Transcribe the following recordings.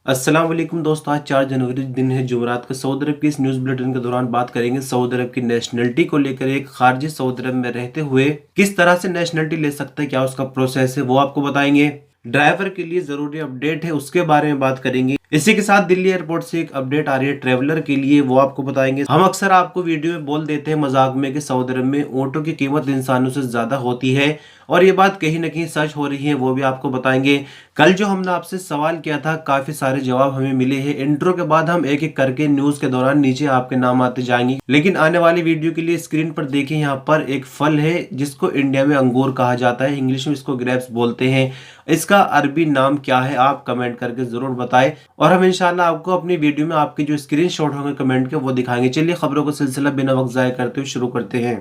अस्सलाम वालेकुम दोस्तों, आज 4 जनवरी दिन है जुमेरात का। सऊदी अरब की इस न्यूज़ बुलेटिन के दौरान बात करेंगे सऊदी अरब की नेशनलिटी को लेकर। एक खारजी सऊदी अरब में रहते हुए किस तरह से नेशनलिटी ले सकता है, क्या उसका प्रोसेस है, वो आपको बताएंगे। ड्राइवर के लिए जरूरी अपडेट है, उसके बारे में बात करेंगे। इसी के साथ दिल्ली एयरपोर्ट से एक अपडेट आ रही है ट्रेवलर के लिए, वो आपको बताएंगे। हम अक्सर आपको वीडियो में बोल देते हैं मजाक में कि सऊदी अरब में ऊँटों की कीमत इंसानों से ज्यादा होती है, और ये बात कहीं ना कहीं सच हो रही है, वो भी आपको बताएंगे। कल जो हमने आपसे सवाल किया था, काफी सारे जवाब हमें मिले हैं। इंट्रो के बाद हम एक एक करके न्यूज के दौरान नीचे आपके नाम आते जाएंगे, लेकिन आने वाली वीडियो के लिए स्क्रीन पर देखिए, यहाँ पर एक फल है जिसको इंडिया में अंगूर कहा जाता है, इंग्लिश में इसको ग्रेप्स बोलते हैं। इसका अरबी नाम क्या है, आप कमेंट करके जरूर बताएं, और हम इंशाल्लाह आपको अपनी वीडियो में आपके जो स्क्रीनशॉट होंगे कमेंट के, वो दिखाएंगे। चलिए खबरों का सिलसिला बिना वक्त जाया करते हुए शुरू करते हैं।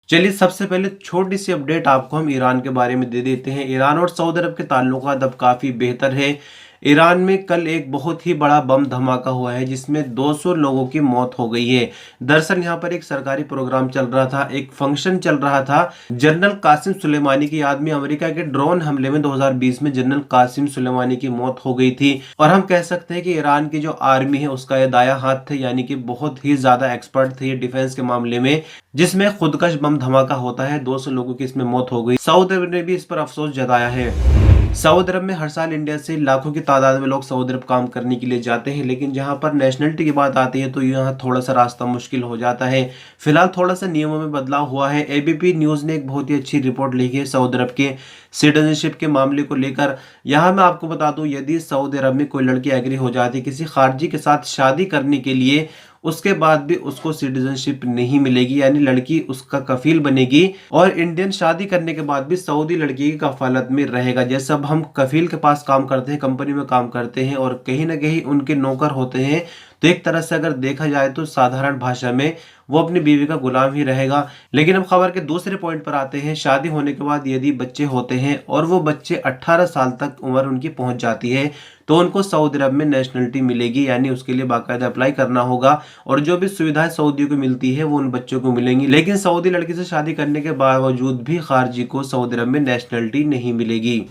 चलिए सबसे पहले छोटी सी अपडेट आपको हम ईरान के बारे में दे देते हैं। ईरान और सऊदी अरब के ताल्लुकात अब काफी बेहतर है। ईरान में कल एक बहुत ही बड़ा बम धमाका हुआ है जिसमें 200 लोगों की मौत हो गई है। दरअसल यहाँ पर एक सरकारी प्रोग्राम चल रहा था, एक फंक्शन चल रहा था जनरल कासिम सुलेमानी की याद में। अमेरिका के ड्रोन हमले में 2020 में जनरल कासिम सुलेमानी की मौत हो गई थी, और हम कह सकते हैं कि ईरान की जो आर्मी है उसका ये दाया हाथ थे, यानी कि बहुत ही ज्यादा एक्सपर्ट थे डिफेंस के मामले में। जिसमें खुदकश बम धमाका होता है, 200 लोगों की इसमें मौत हो गई। सऊदी अरब ने भी इस पर अफसोस जताया है। सऊदी अरब में हर साल इंडिया से लाखों की तादाद में लोग सऊदी अरब काम करने के लिए जाते हैं, लेकिन जहां पर नेशनलिटी की बात आती है तो यहाँ थोड़ा सा रास्ता मुश्किल हो जाता है। फिलहाल थोड़ा सा नियमों में बदलाव हुआ है। एबीपी न्यूज ने एक बहुत ही अच्छी रिपोर्ट लिखी है सऊदी अरब के सिटीजनशिप के मामले को लेकर। यहाँ मैं आपको बता दूं, यदि सऊदी अरब में कोई लड़की एग्री हो जाती है किसी खारजी के साथ शादी करने के लिए, उसके बाद भी उसको सिटीजनशिप नहीं मिलेगी, यानी लड़की उसका कफील बनेगी, और इंडियन शादी करने के बाद भी सऊदी लड़की की कफालत में रहेगा। जैसे अब हम कफील के पास काम करते हैं, कंपनी में काम करते हैं और कहीं ना कहीं उनके नौकर होते हैं, तो एक तरह से अगर देखा जाए तो साधारण भाषा में वो अपनी बीवी का गुलाम ही रहेगा। लेकिन हम खबर के दूसरे पॉइंट पर आते हैं। शादी होने के बाद यदि बच्चे होते हैं और वो बच्चे 18 साल तक उम्र उनकी पहुंच जाती है, तो उनको सऊदी अरब में नेशनलिटी मिलेगी, यानी उसके लिए बाकायदा अप्लाई करना होगा, और जो भी सुविधाएं सऊदियों को मिलती है वो उन बच्चों को मिलेंगी। लेकिन सऊदी लड़की से शादी करने के बावजूद भी खारजी को सऊदी अरब में नेशनलिटी नहीं मिलेगी।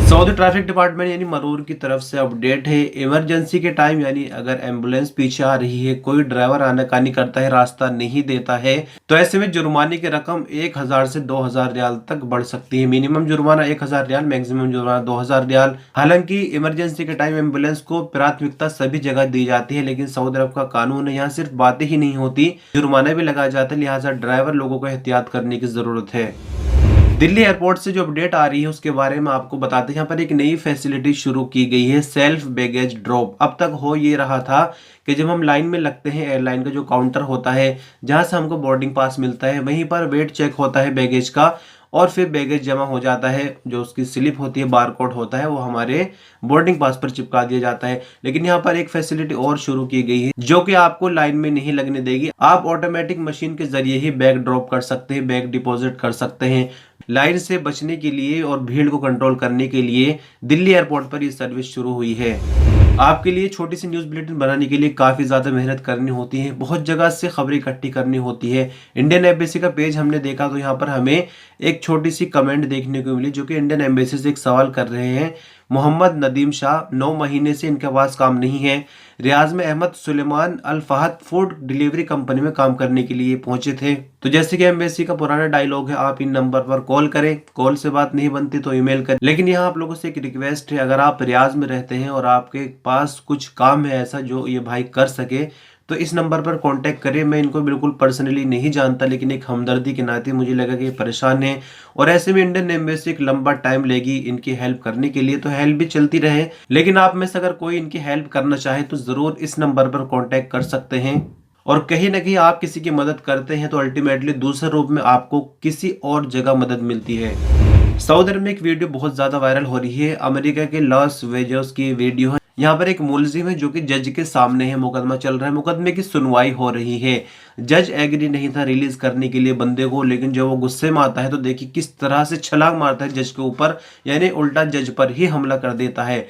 सऊदी ट्रैफिक डिपार्टमेंट यानी मरूर की तरफ से अपडेट है। इमरजेंसी के टाइम, यानी अगर एम्बुलेंस पीछे आ रही है, कोई ड्राइवर आनाकानी करता है, रास्ता नहीं देता है, तो ऐसे में जुर्माने की रकम 1000 से 2000 रियाल तक बढ़ सकती है। मिनिमम जुर्माना 1000 रियाल, मैक्सिमम जुर्माना 2000 रियाल। हालांकि इमरजेंसी के टाइम एम्बुलेंस को प्राथमिकता सभी जगह दी जाती है, लेकिन सऊदी अरब का कानून है, यहाँ सिर्फ बातें ही नहीं होती, जुर्माना भी लगाया जाता है। लिहाजा ड्राइवर लोगों को एहतियात करने की जरूरत है। दिल्ली एयरपोर्ट से जो अपडेट आ रही है उसके बारे में आपको बताते हैं। यहाँ पर एक नई फैसिलिटी शुरू की गई है, सेल्फ बैगेज ड्रॉप। अब तक हो ये रहा था कि जब हम लाइन में लगते हैं, एयरलाइन का जो काउंटर होता है जहां से हमको बोर्डिंग पास मिलता है, वहीं पर वेट चेक होता है बैगेज का, और फिर बैगेज जमा हो जाता है, जो उसकी स्लिप होती है, बारकोड होता है, वो हमारे बोर्डिंग पास पर चिपका दिया जाता है। लेकिन यहाँ पर एक फैसिलिटी और शुरू की गई है जो कि आपको लाइन में नहीं लगने देगी। आप ऑटोमेटिक मशीन के जरिए ही बैग ड्रॉप कर सकते हैं, बैग डिपॉजिट कर सकते हैं। लाइन से बचने के लिए और भीड़ को कंट्रोल करने के लिए दिल्ली एयरपोर्ट पर यह सर्विस शुरू हुई है। आपके लिए छोटी सी न्यूज बुलेटिन बनाने के लिए काफी ज्यादा मेहनत करनी होती है, बहुत जगह से खबरें इकट्ठी करनी होती है। इंडियन एम्बेसी का पेज हमने देखा तो यहाँ पर हमें एक छोटी सी कमेंट देखने को मिली, जो कि इंडियन एम्बेसी से एक सवाल कर रहे हैं। मोहम्मद नदीम शाह 9 महीने से इनके पास काम नहीं है। रियाज में अहमद सुलेमान अल फहद फूड डिलीवरी कंपनी में काम करने के लिए पहुंचे थे। तो जैसे कि एम्बेसी का पुराना डायलॉग है, आप इन नंबर पर कॉल करें, कॉल से बात नहीं बनती तो ईमेल करें। लेकिन यहाँ आप लोगों से एक रिक्वेस्ट है, अगर आप रियाज में रहते हैं और आपके पास कुछ काम है ऐसा जो ये भाई कर सके, तो इस नंबर पर कांटेक्ट करें। मैं इनको बिल्कुल पर्सनली नहीं जानता, लेकिन एक हमदर्दी के नाते मुझे लगा कि ये परेशान है, और ऐसे में इंडियन एम्बेसी एक लंबा टाइम लेगी इनकी हेल्प करने के लिए, तो हेल्प भी चलती रहे। लेकिन आप में से अगर कोई इनकी हेल्प करना चाहे तो जरूर इस नंबर पर कांटेक्ट कर सकते हैं। और कहीं ना कहीं आप किसी की मदद करते हैं तो अल्टीमेटली दूसरे रूप में आपको किसी और जगह मदद मिलती है। सऊदी अरब में एक वीडियो बहुत ज्यादा वायरल हो रही है, अमेरिका के लॉस वेगास की वीडियो है। यहाँ पर एक मुलजिम है जो कि जज के सामने है, मुकदमा चल रहा है, मुकदमे की सुनवाई हो रही है। जज एग्री नहीं था रिलीज करने के लिए बंदे को, लेकिन जब वो गुस्से में आता है तो देखिए किस तरह से छलांग मारता है जज के ऊपर, यानी उल्टा जज पर ही हमला कर देता है।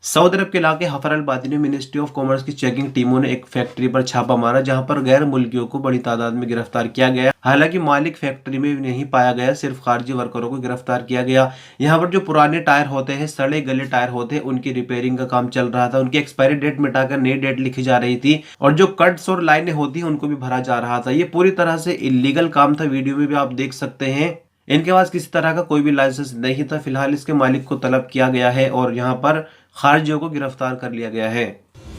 सऊदी अरब के इलाके हफर अल बादी में मिनिस्ट्री ऑफ कॉमर्स की चेकिंग टीमों ने एक फैक्ट्री पर छापा मारा, जहां पर गैर मुल्कियों को बड़ी तादाद में गिरफ्तार किया गया। हालांकि मालिक फैक्ट्री में नहीं पाया गया, सिर्फ खारजी वर्करों को गिरफ्तार किया गया। यहाँ पर जो पुराने टायर होते हैं, सड़े गले टायर होते हैं, उनकी रिपेयरिंग का काम चल रहा था। उनकी एक्सपायरी डेट मिटाकर नई डेट लिखी जा रही थी और जो कट्स और लाइनें होती हैं उनको भी भरा जा रहा था। ये पूरी तरह से इलीगल काम था, वीडियो में भी आप देख सकते हैं। इनके पास किसी तरह का कोई भी लाइसेंस नहीं था। फिलहाल इसके मालिक को तलब किया गया है और यहाँ पर खारजियों को गिरफ्तार कर लिया गया है।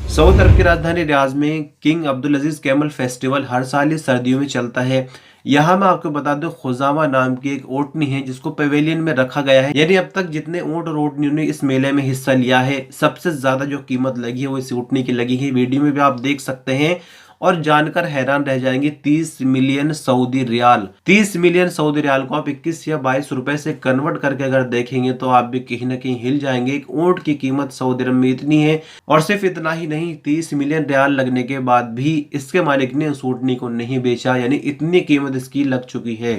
सऊदी अरब की राजधानी रियाद में किंग अब्दुल अजीज कैमल फेस्टिवल हर साल ही सर्दियों में चलता है। यहाँ मैं आपको बता दूं, खुजामा नाम की एक ऊँटनी है जिसको पवेलियन में रखा गया है। यानी अब तक जितने ऊँट और ऊँटनियों ने इस मेले में हिस्सा लिया है, सबसे ज्यादा जो कीमत लगी है वो इस ऊँटनी की लगी है। वीडियो में भी आप देख सकते हैं और जानकर हैरान रह जाएंगे। 30 million Saudi riyal, 30 million Saudi riyal को आप 21 या 22 रुपए से कन्वर्ट करके अगर देखेंगे तो आप भी कहीं ना कहीं हिल जाएंगे। एक ऊंट की कीमत सऊदी अरब में इतनी है। और सिर्फ इतना ही नहीं, 30 मिलियन रियाल लगने के बाद भी इसके मालिक ने उस ऊँटनी को नहीं बेचा, यानी इतनी कीमत इसकी लग चुकी है।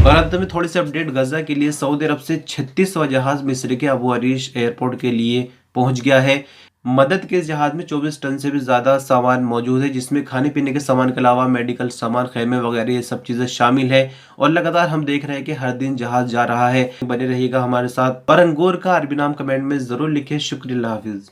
और अंत में थोड़ी सी अपडेट गजा के लिए। सऊदी अरब से 36वां जहाज मिस्र के अबू अरीश एयरपोर्ट के लिए पहुंच गया है। मदद के इस जहाज में 24 टन से भी ज्यादा सामान मौजूद है, जिसमें खाने पीने के सामान के अलावा मेडिकल सामान, खेमे वगैरह ये सब चीजें शामिल है। और लगातार हम देख रहे हैं कि हर दिन जहाज जा रहा है। बने रहिएगा हमारे साथ। पर अंगूर का अरबी नाम कमेंट में जरूर लिखे। शुक्रिया, हाफिज।